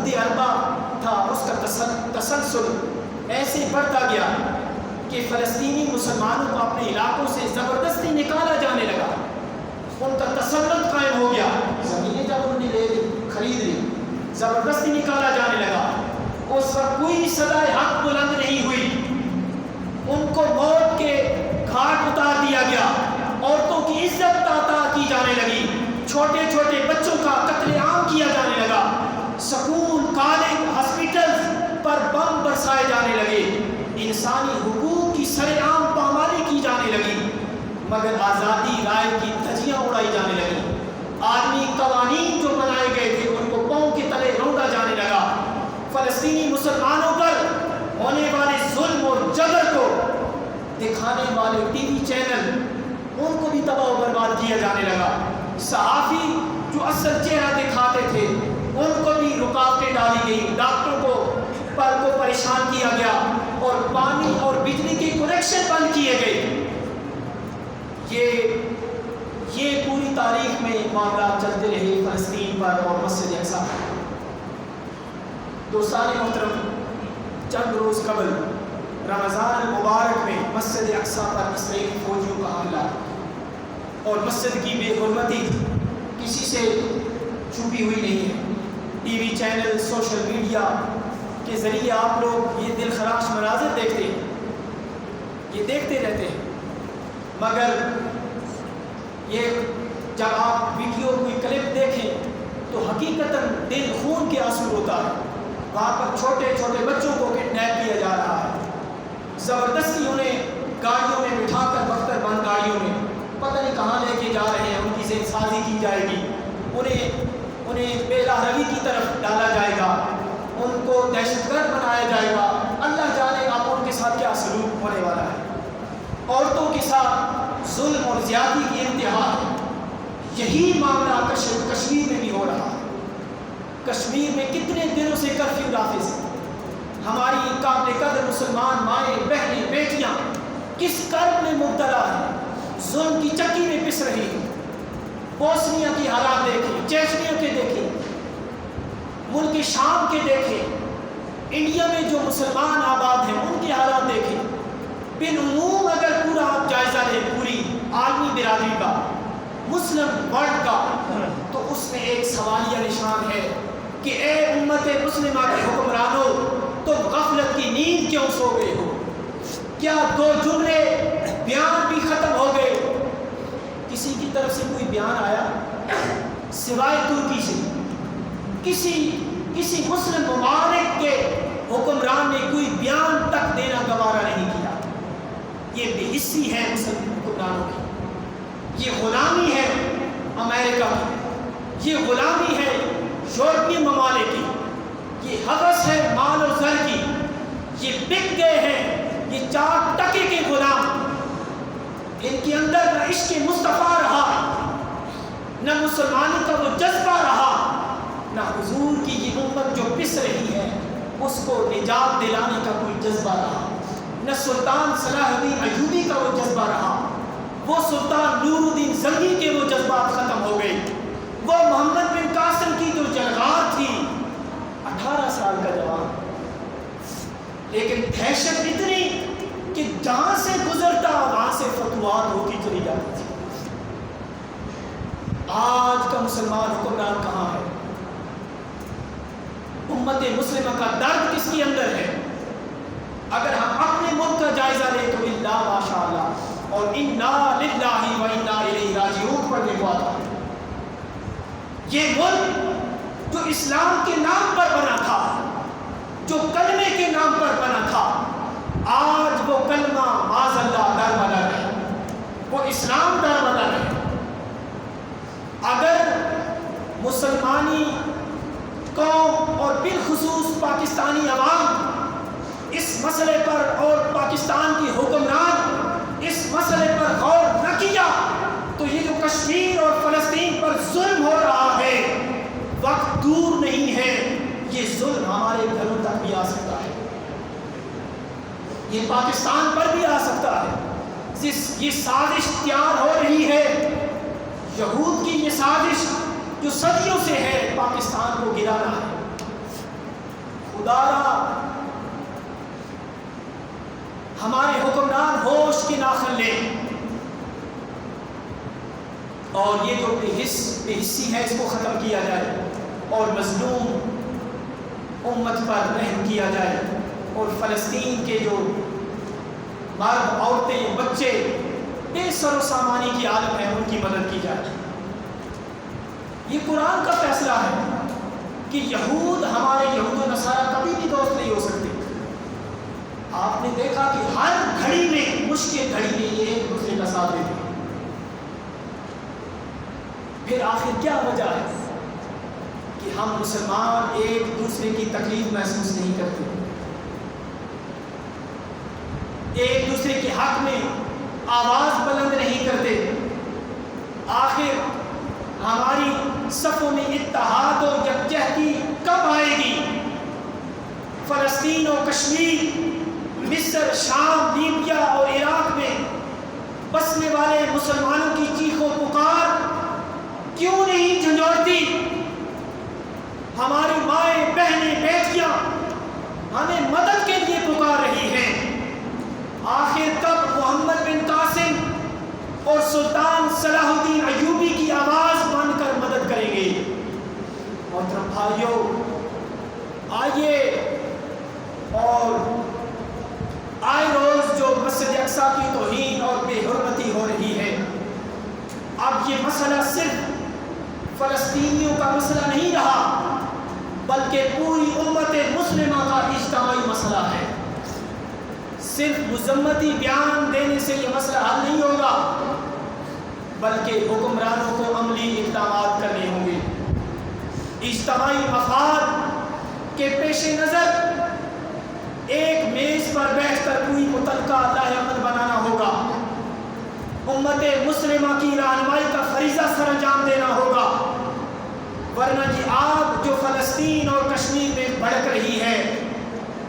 حدود اربع تھا، اس کا تسلسل ایسے بڑھتا گیا کہ فلسطینی مسلمانوں کو اپنے علاقوں سے زبردستی نکالا جانے لگا، ان کا تسلط قائم ہو گیا، زمینیں جب انہوں نے لے لی، خرید لی، زبردستی نکالا جانے لگا۔ اس وقت کوئی صدائے حق بلند نہیں ہوئی، ان کو موت کے گھاٹ اتار دیا گیا، عورتوں کی عزت تعطیٰ کی جانے لگی، چھوٹے چھوٹے بچوں کا قتل عام کیا جانے لگا، سکول، کالج، ہاسپٹل پر بم برسائے جانے لگے، انسانی حقوق کی سر عام پامالی کی جانے لگی، مگر آزادی رائے کی دھجیاں اڑائی جانے لگی۔ عالمی قوانین جو بنائے گئے تھے ان کو پاؤں کے تلے روندا جانے لگا۔ فلسطینی مسلمانوں پر ہونے والے ظلم اور جبر کو دکھانے والے ٹی وی چینل ان کو بھی تباہ و برباد کیا جانے لگا۔ صحافی جو اصل چہرہ دکھاتے تھے ان کو بھی رکاوٹیں ڈالی گئی، ڈاکٹروں کو پریشان کیا گیا اور پانی اور بجلی کے کنیکشن بند کیے گئے۔ یہ پوری تاریخ میں معاملات چلتے رہے فلسطین پر اور مسجد اقصی پر۔ دوستان محترم، چند روز قبل رمضان المبارک میں مسجد اقصی پر اسرائیلی فوجیوں کا حملہ اور مسجد کی بے حرمتی کسی سے چھپی ہوئی نہیں ہے۔ T V channel, social media کے ذریعے آپ لوگ یہ دلخراش مناظر دیکھتے ہیں، یہ دیکھتے رہتے ہیں، مگر یہ جب آپ ویڈیو کوئی کلپ دیکھیں تو حقیقتاً دل خون کے آنسو ہوتا ہے۔ وہاں پر چھوٹے چھوٹے بچوں کو کڈنیپ کیا جا رہا ہے، زبردستی انہیں گاڑیوں میں بٹھا کر بختر بند گاڑیوں میں پتہ نہیں کہاں لے کے جا رہے ہیں، ان کی ذہن سازی کی جائے گی، انہیں بے راہروی کی طرف ڈالا جائے گا، ان کو دہشت گرد بنایا جائے گا۔ اللہ جانے آپ ان کے ساتھ کیا سلوک ہونے والا ہے۔ عورتوں کے ساتھ ظلم اور زیادتی کی انتہا ہے۔ یہی معاملہ کشمیر میں بھی ہو رہا ہے۔ کشمیر میں کتنے دنوں سے کرفیو نافذ ہے، ہماری قابل قدر مسلمان مائیں، بہنیں، بیٹیاں کس کرب میں مبتلا ہیں، ظلم کی چکی میں پس رہی ہیں۔ بوسنیا کی حالات دیکھیں، چیچنیا کے دیکھیں، ملک شام کے دیکھیں، انڈیا میں جو مسلمان آباد ہیں ان کے حالات دیکھیں۔ بالعموم اگر پورا آپ جائزہ لیں پوری عالمی برادری کا، مسلم ورلڈ کا، تو اس میں ایک سوالیہ نشان ہے کہ اے امت مسلمہ کے حکمرانوں، تم غفلت کی نیند کیوں سو گئے ہو؟ کیا دو جملے بیان بھی ختم ہو گئے؟ کسی کی طرف سے کوئی بیان آیا سوائے ترکی سے؟ کسی مسلم ممالک کے حکمران نے کوئی بیان تک دینا گوارا نہیں کیا۔ یہ بے حسی ہے مسلم حکمرانوں کی، یہ غلامی ہے امریکہ کی، یہ غلامی ہے یورپی ممالک کی، یہ ہوس ہے مال و زر کی، یہ بک گئے ہیں، یہ 4 ٹکے کے غلام۔ ان کے اندر نہ عشق مصطفیٰ رہا، نہ مسلمانی کا وہ جذبہ رہا، نہ حضور کی یہ امت جو پس رہی ہے اس کو نجات دلانے کا کوئی جذبہ رہا، نہ سلطان صلاح الدین ایوبی کا وہ جذبہ رہا، وہ سلطان نور الدین زنگی کے وہ جذبات ختم ہو گئے، وہ محمد بن قاسم کی جو جلغار تھی، 18 سال کا جوان، لیکن دہشت اتنی کہ جہاں سے گزرتا وہاں سے فتوحات ہوتی چلی جاتی تھی۔ آج کا مسلمان حکمران کہاں ہے؟ امت مسلمہ کا درد کس کے اندر ہے؟ اگر ہم اپنے ملک کا جائزہ لیں تو الا ماشاء اللہ اور انا للہ و انا الیہ راجعون پڑھنے کو آتا ہے۔ یہ ملک جو اسلام کے نام پر بنا تھا، جو کلمے کے نام پر بنا تھا، آج وہ کلمہ معاذ اللہ دربدر ہے، وہ اسلام دربدر ہے۔ اگر مسلمانی قوم اور بالخصوص پاکستانی عوام اس مسئلے پر اور پاکستان کی حکمران اس مسئلے پر غور نہ کیا تو یہ جو کشمیر اور فلسطین پر ظلم ہو رہا ہے وقت دور نہیں ہے، یہ ظلم ہمارے گھروں تک بھی آ سکتا ہے، یہ پاکستان پر بھی آ سکتا ہے۔ یہ سازش تیار ہو رہی ہے، یہود کی یہ سازش جو صدیوں سے ہے، پاکستان کو گرانا ہے، دوبارہ ہمارے حکمران ہوش کی ناخن لیں اور یہ جو بے حسی ہے اس کو ختم کیا جائے اور مظلوم امت پر رحم کیا جائے اور فلسطین کے جو مرد عورتیں بچے بے سر و سامانی کی عالم ہے ان کی مدد کی جائے۔ یہ قرآن کا فیصلہ ہے کہ یہود ہمارے یہود و نصارہ کبھی بھی دوست نہیں ہو سکتے۔ آپ نے دیکھا کہ ہر گھڑی میں مشکل گھڑی میں یہ ایک دوسرے کا ساتھ دیتے ہیں۔ پھر آخر کیا وجہ ہے کہ ہم مسلمان ایک دوسرے کی تکلیف محسوس نہیں کرتے، ایک دوسرے کے حق میں آواز بلند نہیں کرتے؟ آخر ہماری صفوں میں اتحاد و یکجہتی کب آئے گی؟ فلسطین و کشمیر، مصر، شام، لیبیا اور عراق میں بسنے والے مسلمانوں کی چیخ و پکار کیوں نہیں جھنجھوڑتی؟ ہماری مائیں، بہنیں، بیٹیاں ہمیں مدد کے لیے پکار رہی ہیں۔ آخر کب محمد بن قاسم اور سلطان صلاح الدین ایوبی کی آواز بن کر مدد کریں گے؟ محترم بھائیوں، آئیے اور آئے روز جو مسجد اقصی کی توہین اور بے حرمتی ہو رہی ہے، اب یہ مسئلہ صرف فلسطینیوں کا مسئلہ نہیں رہا بلکہ پوری امت مسلمہ کا اجتماعی مسئلہ ہے۔ صرف مذمتی بیان دینے سے یہ مسئلہ حل نہیں ہوگا بلکہ حکمرانوں کو عملی اقدامات کرنے ہوں گے۔ اجتماعی مفاد کے پیش نظر ایک میز پر بیٹھ کر کوئی متعلقہ لائحہ عمل بنانا ہوگا، امت مسلمہ کی رہنمائی کا فریضہ سر انجام دینا ہوگا، ورنہ یہ آگ جو فلسطین اور کشمیر میں بھڑک رہی ہے،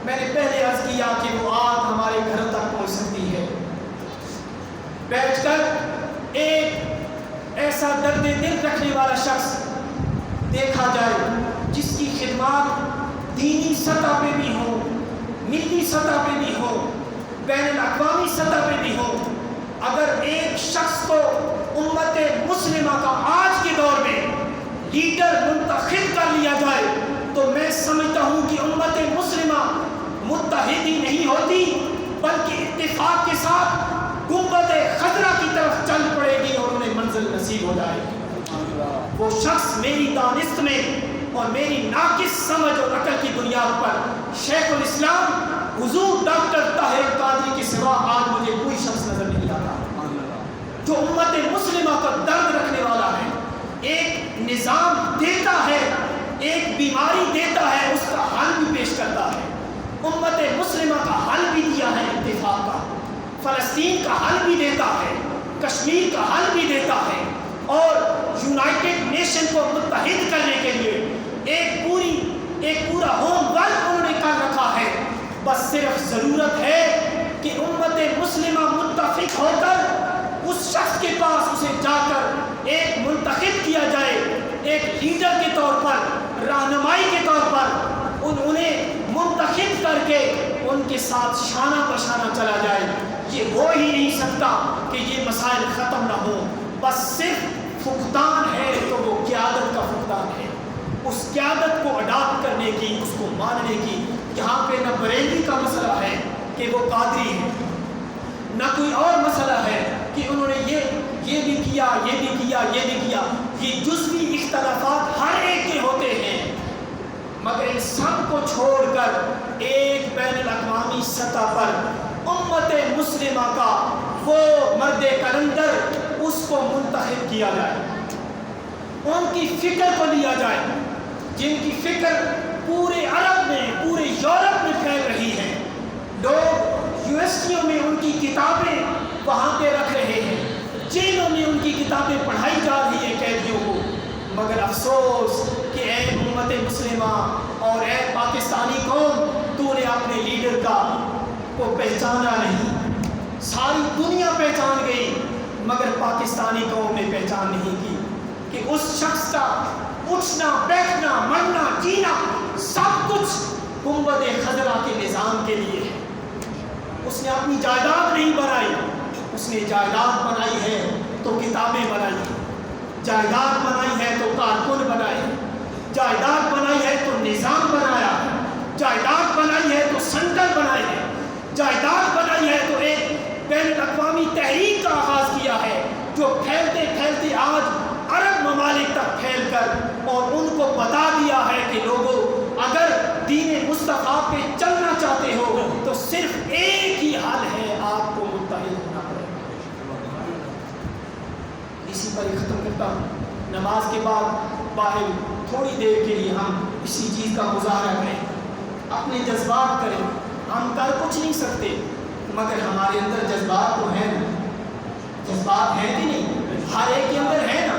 میں نے پہلے عرض کیا کہ وہ آگ ہمارے گھروں تک پہنچ سکتی ہے۔ بیٹھ کر ایک ایسا درد دل رکھنے والا شخص دیکھا جائے جس کی خدمات دینی سطح پہ بھی ہو، ملی سطح پہ بھی ہو، بین الاقوامی سطح پہ بھی ہو، اگر ایک شخص کو امت مسلمہ کا آج کے دور میں لیڈر منتخب کر لیا جائے تو میں سمجھتا ہوں کہ امت مسلمہ متحد ہی نہیں ہوتی بلکہ اتفاق کے ساتھ گنبد خضرا کی طرف چل پڑے گی اور انہیں منزل نصیب ہو جائے گی۔ وہ شخص میری دانست میں اور میری ناقص سمجھ اور عقل کی بنیاد پر شیخ الاسلام حضور ڈاکٹر طاہر قادری کے سوا آج مجھے کوئی شخص نظر نہیں آتا جو امت مسلمہ کا درد رکھنے والا ہے، ایک نظام دیتا ہے، ایک بیماری دیتا ہے، اس کا حل بھی پیش کرتا ہے۔ امت مسلمہ کا حل بھی دیا ہے اتفاق کا، فلسطین کا حل بھی دیتا ہے، کشمیر کا حل بھی دیتا ہے، اور یونائٹڈ نیشن کو متحد کرنے کے لیے ایک پورا ہوم ورک انہوں نے کر رکھا ہے۔ بس صرف ضرورت ہے کہ امت مسلمہ متفق ہو کر اس شخص کے پاس اسے جا کر ایک منتخب کیا جائے، ایک لیڈر کے طور پر، رہنمائی کے طور پر انہیں منتخب کر کے ان کے ساتھ شانہ بشانہ چلا جائے۔ یہ ہو ہی نہیں سکتا کہ یہ مسائل ختم نہ ہوں، بس صرف فقدان ہے تو وہ قیادت کا فقدان ہے، اس قیادت کو اڈاپٹ کرنے کی، اس کو ماننے کی۔ یہاں پہ نہ بریلوی کا مسئلہ ہے کہ وہ قادری ہے، نہ کوئی اور مسئلہ ہے کہ انہوں نے یہ بھی کیا، یہ بھی کیا، یہ بھی کیا۔ یہ جزوی اختلافات ہر ایک کے ہوتے ہیں، مگر ان سب کو چھوڑ کر ایک بین الاقوامی سطح پر امت مسلمہ کا وہ مرد کلندر اس کو منتخب کیا جائے، ان کی فکر کو لیا جائے جن کی فکر پورے عرب میں، پورے یورپ میں پھیل رہی ہے۔ لوگ یونیورسٹیوں میں ان کی کتابیں وہاں پہ رکھ رہے ہیں، جیلوں میں ان کی کتابیں پڑھائی جا رہی ہیں قیدیوں کو، مگر افسوس کہ اے امت مسلمہ اور اے پاکستانی قوم، تو نے اپنے لیڈر کو پہچانا نہیں۔ ساری دنیا پہچان گئی مگر پاکستانی قوم نے پہچان نہیں کی کہ اس شخص کا اٹھنا، بیٹھنا، مرنا، جینا سب کچھ گنبد اس نے اپنی جائیداد نہیں بنائی، اس نے جائیداد بنائی ہے تو کتابیں بنائی، جائیداد بنائی ہے تو کارکن بنائے، جائیداد بنائی ہے تو نظام بنایا، جائیداد بنائی ہے تو سنٹر بنائے ہیں، جائیداد بنائی ہے تو ایک بین الاقوامی تحریک کا آغاز کیا ہے جو پھیلتے پھیلتے آج عرب ممالک تک پھیل کر اور ان کو بتا دیا ہے کہ لوگوں اگر دین مصطفیٰ پہ چلنا چاہتے ہو تو صرف ایک ہی حل ہے، آپ کو متحد ہونا پڑے گا۔ اسی پر ہی ختم کرتا ہوں، نماز کے بعد باہر تھوڑی دیر کے لیے ہم اسی چیز کا مظاہرہ کریں، اپنے جذبات کریں۔ ہم کر کچھ نہیں سکتے مگر ہمارے اندر جذبات تو ہیں نا، جذبات ہیں کہ نہیں؟ ہر ایک کے اندر ہے نا،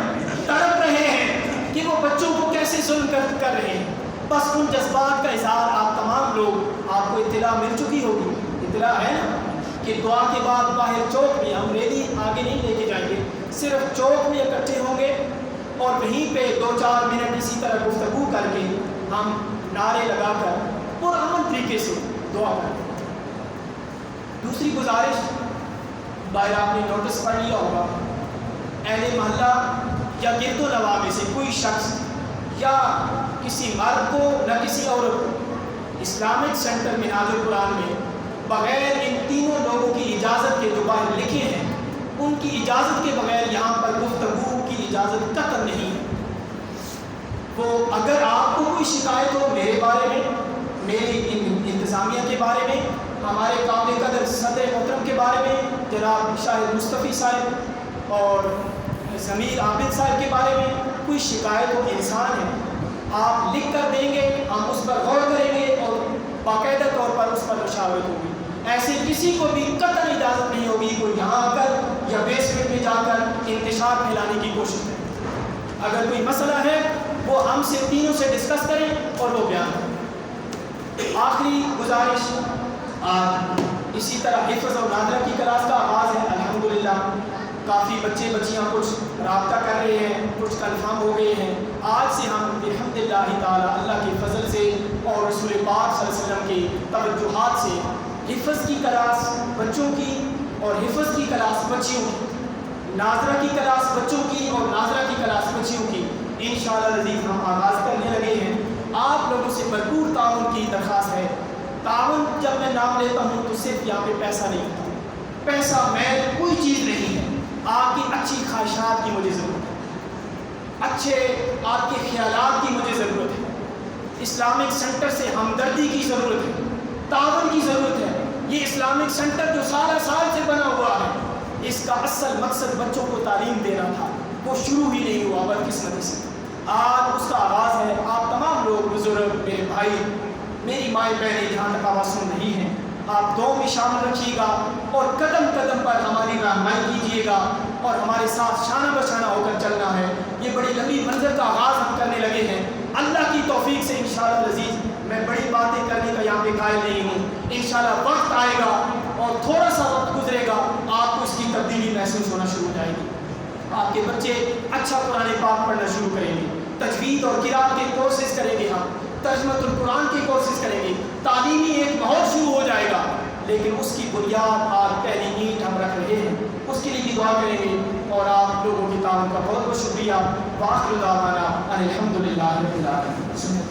تڑپ رہے ہیں کہ وہ بچوں کو کیسے ظلم کر رہے ہیں، بس ان جذبات کا اظہار آپ تمام لوگ، آپ کو اطلاع مل چکی ہوگی، اطلاع ہے نا کہ دعا کے بعد باہر چوک میں، ہم ریلی آگے نہیں لے کے جائیں گے، صرف چوک میں اکٹھے ہوں گے اور وہیں پہ 2-4 منٹ اسی طرح گفتگو کر کے ہم نعرے لگا کر پرامن طریقے سے دعا کریں۔ دوسری گزارش، باہر آپ نے نوٹس پڑھ لیا ہوگا، اہل محلہ یا گرد و نواح میں سے کوئی شخص یا کسی مرد کو نہ کسی عورت کو اسلامک سینٹر منہاج القرآن میں بغیر ان تینوں لوگوں کی اجازت کے جو باہر لکھے ہیں، ان کی اجازت کے بغیر یہاں پر گفتگو کی اجازت قطعا نہیں ہے۔ وہ اگر آپ کو کوئی شکایت ہو میرے بارے میں، میری انتظامیہ کے بارے میں، ہمارے قابل قدر صدر محترم کے بارے میں جناب شاہد مصطفی صاحب اور ضمیر عابد صاحب کے بارے میں کوئی شکایت ہو، انسان ہے، آپ لکھ کر دیں گے، ہم اس پر غور کریں گے اور باقاعدہ طور پر اس پر مشاورت ہوگی۔ ایسے کسی کو بھی قطعا اجازت نہیں ہوگی کوئی یہاں آ کر یا بیسمنٹ میں جا کر انتشار پھیلانے کی کوشش کرے۔ اگر کوئی مسئلہ ہے وہ ہم سے تینوں سے ڈسکس کریں اور وہ بیان کریں۔ آخری گزارش، آج اسی طرح حفظ اور ناظرہ کی کلاس کا آغاز ہے، الحمدللہ کافی بچے بچیاں کچھ رابطہ کر رہے ہیں، کچھ کنفرم ہو گئے ہیں۔ آج سے ہم الحمدللہ تعالی اللہ کے فضل سے اور رسول پاک صلی اللہ علیہ وسلم کی توجہات سے حفظ کی کلاس بچوں کی اور حفظ کی کلاس بچیوں کی، ناظرہ کی کلاس بچوں کی اور ناظرہ کی کلاس بچیوں کی انشاءاللہ العزیز ہم آغاز کرنے لگے ہیں۔ آپ لوگوں سے بھرپور تعاون کی درخواست ہے۔ تعاون جب میں نام لیتا ہوں تو صرف یہاں پہ پیسہ نہیں ہوتا، پیسہ میں کوئی چیز نہیں ہے، آپ کی اچھی خواہشات کی مجھے ضرورت ہے، اچھے آپ کے خیالات کی مجھے ضرورت ہے، اسلامک سینٹر سے ہمدردی کی ضرورت ہے، تعاون کی ضرورت ہے۔ یہ اسلامک سینٹر جو سال سے بنا ہوا ہے، اس کا اصل مقصد بچوں کو تعلیم دینا تھا، وہ شروع ہی نہیں ہوا بدقسمتی سے۔ آج اس کا آغاز ہے۔ آپ تمام لوگ بزرگ، میرے بھائی، میری مائیں بہنیں جہاں تک آواز سن رہی ہیں، آپ دعاؤں میں شامل رکھیے گا اور قدم قدم پر ہماری رہنمائی کیجیے گا اور ہمارے ساتھ شانہ بشانہ ہو کر چلنا ہے۔ یہ بڑی لمبی منظر کا آغاز ہم کرنے لگے ہیں، اللہ کی توفیق سے انشاءاللہ العزیز میں بڑی باتیں کرنے کا یہاں پہ قائل نہیں ہوں۔ انشاءاللہ وقت آئے گا اور تھوڑا سا وقت گزرے گا، آپ کو اس کی تبدیلی محسوس ہونا شروع ہو جائے گی۔ آپ کے بچے اچھا قرآن پاک پڑھنا شروع کریں گے، تجوید اور قرات کے کورسز کریں گے، ہم ترجمۃ القرآن کے کورسز کریں گے، تعلیمی ایک ماحول شروع ہو جائے گا۔ لیکن اس کی بنیاد آج پہلی اینٹ ہم رکھ رہے ہیں، اس کے لیے بھی دعا کریں گے اور آپ لوگوں کی تعاون کا بہت بہت شکریہ۔ وآخر دعوانا ان الحمدللہ رب العالمین۔